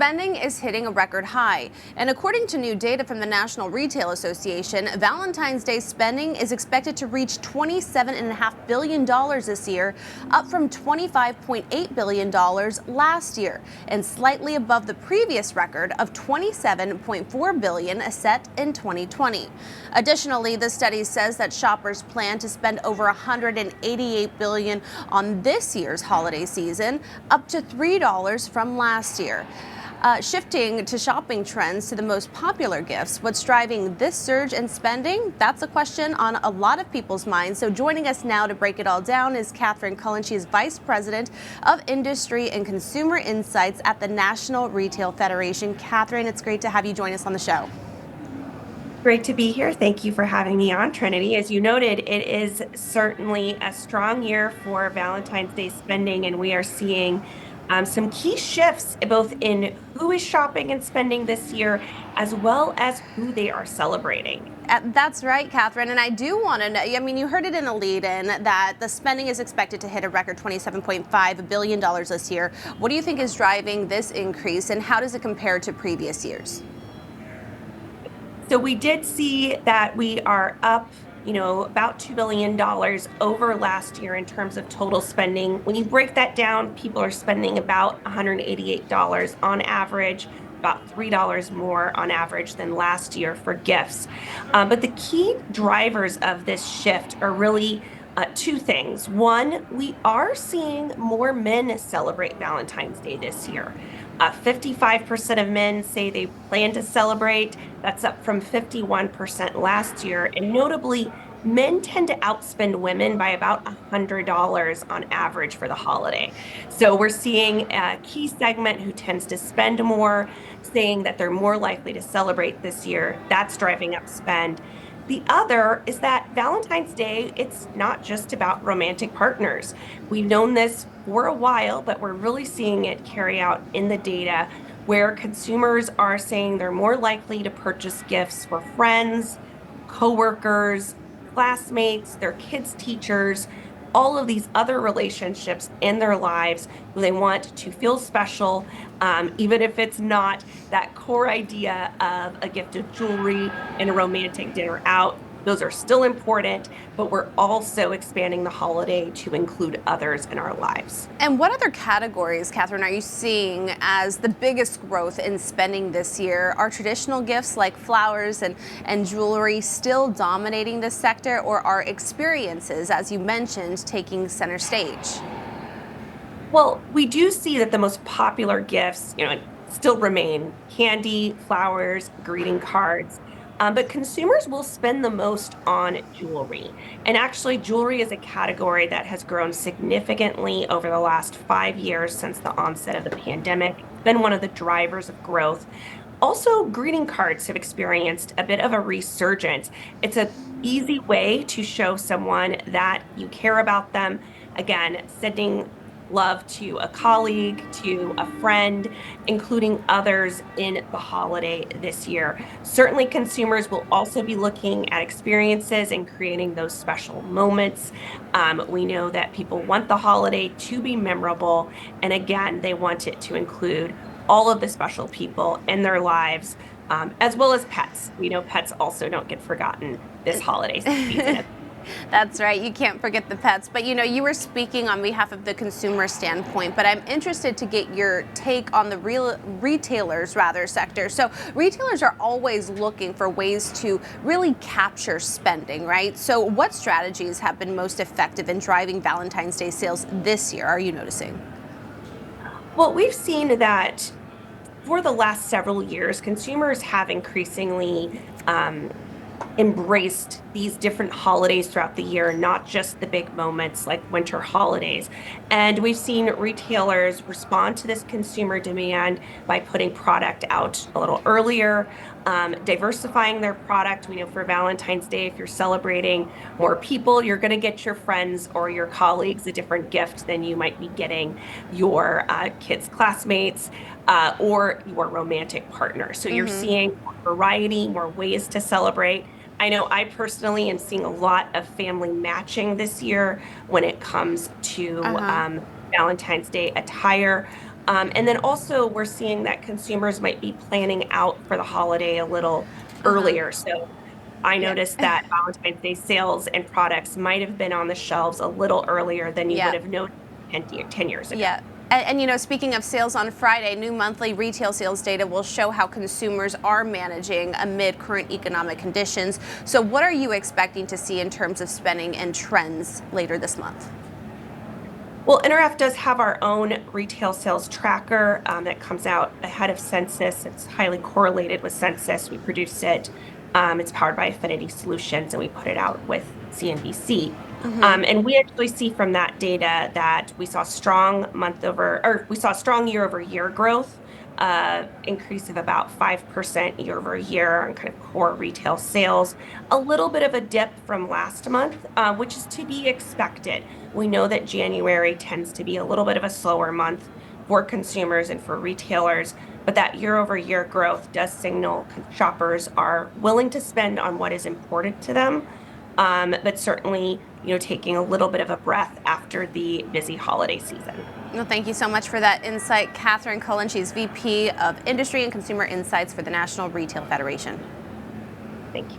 spending is hitting a record high. And according to new data from the National Retail Association, Valentine's Day spending is expected to reach $27.5 billion this year, up from $25.8 billion last year, and slightly above the previous record of $27.4 billion set in 2020. Additionally, the study says that shoppers plan to spend over $188 billion on this year's holiday season, up to $3 from last year. Shifting to shopping trends to the most popular gifts, what's driving this surge in spending? That's a question on a lot of people's minds. So joining us now to break it all down is Katherine Cullen. She is Vice President of Industry and Consumer Insights at the National Retail Federation. Katherine, it's great to have you join us on the show. Great to be here. Thank you for having me on, Trinity. As you noted, it is certainly a strong year for Valentine's Day spending, and we are seeing some key shifts both in who is shopping and spending this year, as well as who they are celebrating. That's right, Katherine. And I do want to know, I mean, you heard it in a lead-in that the spending is expected to hit a record $27.5 billion this year. What do you think is driving this increase, and how does it compare to previous years? So we did see that we are up, about $2 billion over last year in terms of total spending. When you break that down, people are spending about $188 on average, about $3 more on average than last year for gifts. But the key drivers of this shift are really two things. One, we are seeing more men celebrate Valentine's Day this year. 55% of men say they plan to celebrate. That's up from 51% last year. And notably, men tend to outspend women by about $100 on average for the holiday. So we're seeing a key segment who tends to spend more, saying that they're more likely to celebrate this year. That's driving up spend. The other is that Valentine's Day, it's not just about romantic partners. We've known this for a while, but we're really seeing it carry out in the data where consumers are saying they're more likely to purchase gifts for friends, coworkers, classmates, their kids' teachers, all of these other relationships in their lives who they want to feel special, even if it's not that core idea of a gift of jewelry and a romantic dinner out. Those are still important, but we're also expanding the holiday to include others in our lives. And what other categories, Katherine, are you seeing as the biggest growth in spending this year? Are traditional gifts like flowers and jewelry still dominating this sector, or are experiences, as you mentioned, taking center stage? Well, we do see that the most popular gifts, still remain candy, flowers, greeting cards. But consumers will spend the most on jewelry. And actually, jewelry is a category that has grown significantly over the last 5 years since the onset of the pandemic. It's been one of the drivers of growth. Also, greeting cards have experienced a bit of a resurgence. It's an easy way to show someone that you care about them. Again, sending love to a colleague, to a friend, including others in the holiday this year. Certainly, consumers will also be looking at experiences and creating those special moments. We know that people want the holiday to be memorable, and again, they want it to include all of the special people in their lives, as well as pets. We know pets also don't get forgotten this holiday season. That's right. You can't forget the pets. But you were speaking on behalf of the consumer standpoint, but I'm interested to get your take on the retailers sector. So retailers are always looking for ways to really capture spending, right? So what strategies have been most effective in driving Valentine's Day sales this year, are you noticing? Well, we've seen that for the last several years, consumers have increasingly embraced these different holidays throughout the year, not just the big moments like winter holidays. And we've seen retailers respond to this consumer demand by putting product out a little earlier, diversifying their product. We know for Valentine's Day, if you're celebrating more people, you're going to get your friends or your colleagues a different gift than you might be getting your kids' classmates or your romantic partner. So you're seeing more variety, more ways to celebrate. I know I personally am seeing a lot of family matching this year when it comes to Valentine's Day attire. And then also we're seeing that consumers might be planning out for the holiday a little Uh-huh. earlier. So I Yeah. noticed that Valentine's Day sales and products might have been on the shelves a little earlier than you would Yeah. have known 10 years ago. Yeah. And speaking of sales on Friday, new monthly retail sales data will show how consumers are managing amid current economic conditions. So, what are you expecting to see in terms of spending and trends later this month? Well, NRF does have our own retail sales tracker that comes out ahead of census. It's highly correlated with census. We produce it. It's powered by Affinity Solutions, and we put it out with CNBC. And we actually see from that data that we saw we saw strong year-over-year growth, increase of about 5% year-over-year on kind of core retail sales. A little bit of a dip from last month, which is to be expected. We know that January tends to be a little bit of a slower month for consumers and for retailers, but that year-over-year growth does signal shoppers are willing to spend on what is important to them, but certainly, taking a little bit of a breath after the busy holiday season. Well, thank you so much for that insight, Katherine Cullen. She's VP of Industry and Consumer Insights for the National Retail Federation. Thank you.